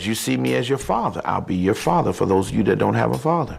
as you see me as your father, I'll be your father for those of you that don't have a father.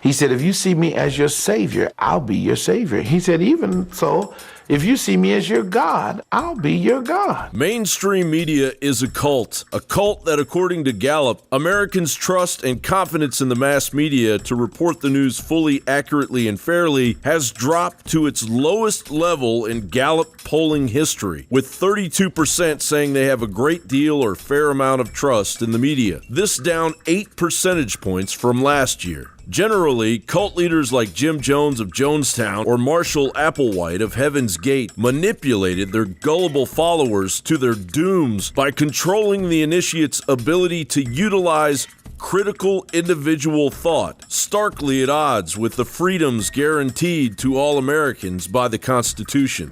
He said, if you see me as your savior, I'll be your savior. He said, even so, if you see me as your God, I'll be your God. Mainstream media is a cult that, according to Gallup, Americans' trust and confidence in the mass media to report the news fully, accurately, and fairly has dropped to its lowest level in Gallup polling history, with 32% saying they have a great deal or fair amount of trust in the media. This down 8 percentage points from last year. Generally, cult leaders like Jim Jones of Jonestown or Marshall Applewhite of Heaven's Gate manipulated their gullible followers to their dooms by controlling the initiate's ability to utilize critical individual thought, starkly at odds with the freedoms guaranteed to all Americans by the Constitution.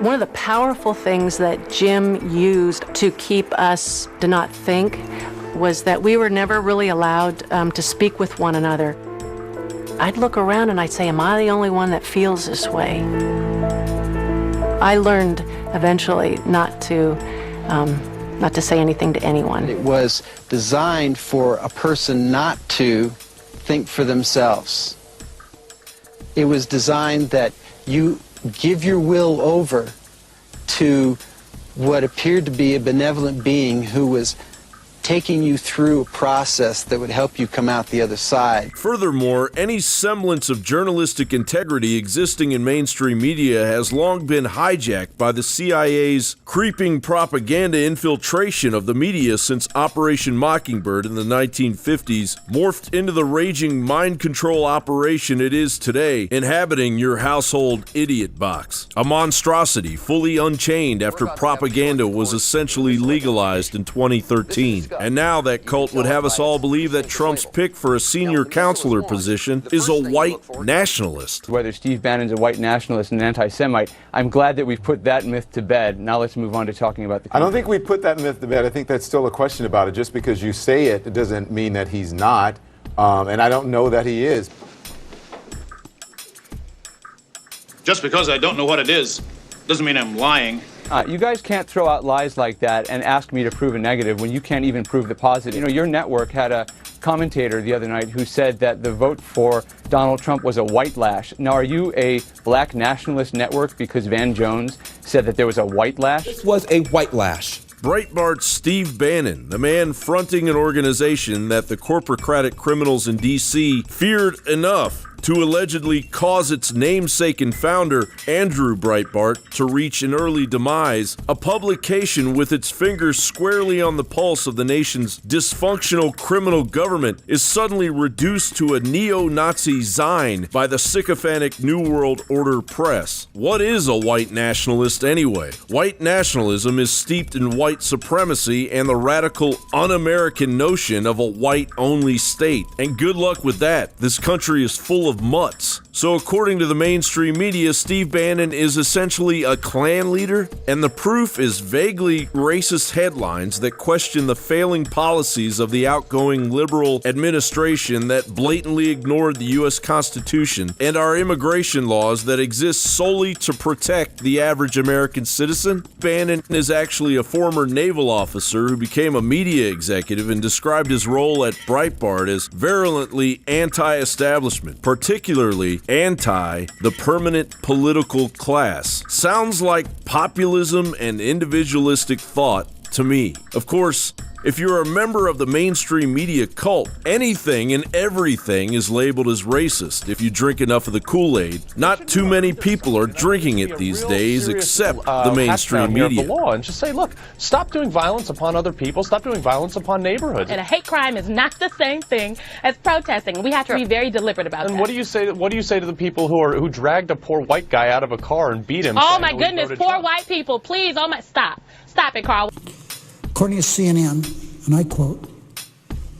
One of the powerful things that Jim used to keep us to not think was that we were never really allowed to speak with one another. I'd look around and I'd say, am I the only one that feels this way? I learned eventually not to say anything to anyone. It was designed for a person not to think for themselves. It was designed that you give your will over to what appeared to be a benevolent being who was taking you through a process that would help you come out the other side. Furthermore, any semblance of journalistic integrity existing in mainstream media has long been hijacked by the CIA's creeping propaganda infiltration of the media since Operation Mockingbird in the 1950s morphed into the raging mind control operation it is today, inhabiting your household idiot box. A monstrosity fully unchained after propaganda was essentially legalized in 2013. And now that cult would have us all believe that Trump's pick for a senior counselor position is a white nationalist. Whether Steve Bannon's a white nationalist and an anti-Semite, I'm glad that we've put that myth to bed. Now let's move on to talking about the... I don't think we put that myth to bed. I think that's still a question about it. Just because you say it, it doesn't mean that he's not. And I don't know that he is. Just because I don't know what it is doesn't mean I'm lying. You guys can't throw out lies like that and ask me to prove a negative when you can't even prove the positive. You know, your network had a commentator the other night who said that the vote for Donald Trump was a white lash. Now, are you a black nationalist network because Van Jones said that there was a white lash? This was a white lash. Breitbart's Steve Bannon, the man fronting an organization that the corporocratic criminals in D.C. feared enough to allegedly cause its namesake and founder, Andrew Breitbart, to reach an early demise, a publication with its fingers squarely on the pulse of the nation's dysfunctional criminal government is suddenly reduced to a neo-Nazi Zine by the sycophantic New World Order press. What is a white nationalist anyway? White nationalism is steeped in white supremacy and the radical un-American notion of a white-only state. And good luck with that. This country is full of mutts. So according to the mainstream media, Steve Bannon is essentially a Klan leader, and the proof is vaguely racist headlines that question the failing policies of the outgoing liberal administration that blatantly ignored the U.S. Constitution and our immigration laws that exist solely to protect the average American citizen. Bannon is actually a former naval officer who became a media executive and described his role at Breitbart as virulently anti-establishment, particularly anti the permanent political class. Sounds like populism and individualistic thought to me. Of course, if you're a member of the mainstream media cult, anything and everything is labeled as racist if you drink enough of the Kool-Aid. Not too many people are drinking it these days except the mainstream media. And just say, look, stop doing violence upon other people, stop doing violence upon neighborhoods. And a hate crime is not the same thing as protesting. We have to be very deliberate about that. And what do you say to the people who dragged a poor white guy out of a car and beat him? Oh my goodness, poor white people, please, stop it, Carl. According to CNN, and I quote,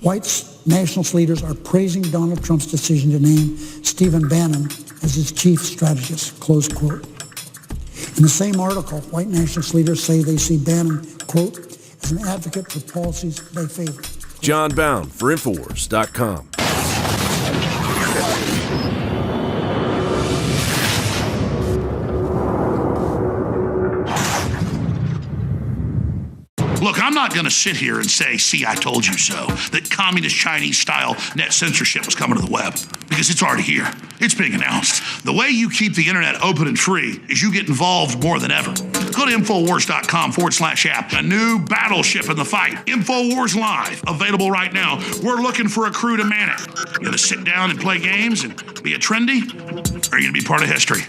white nationalist leaders are praising Donald Trump's decision to name Stephen Bannon as his chief strategist, close quote. In the same article, white nationalist leaders say they see Bannon, quote, as an advocate for policies they favor. John Bound for Infowars.com. Look, I'm not going to sit here and say, see, I told you so, that communist Chinese-style net censorship was coming to the web, because it's already here. It's being announced. The way you keep the internet open and free is you get involved more than ever. Go to Infowars.com/app. A new battleship in the fight. Infowars Live, available right now. We're looking for a crew to man it. You going to sit down and play games and be a trendy? Or are you going to be part of history?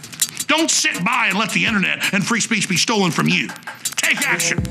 Don't sit by and let the internet and free speech be stolen from you. Take action.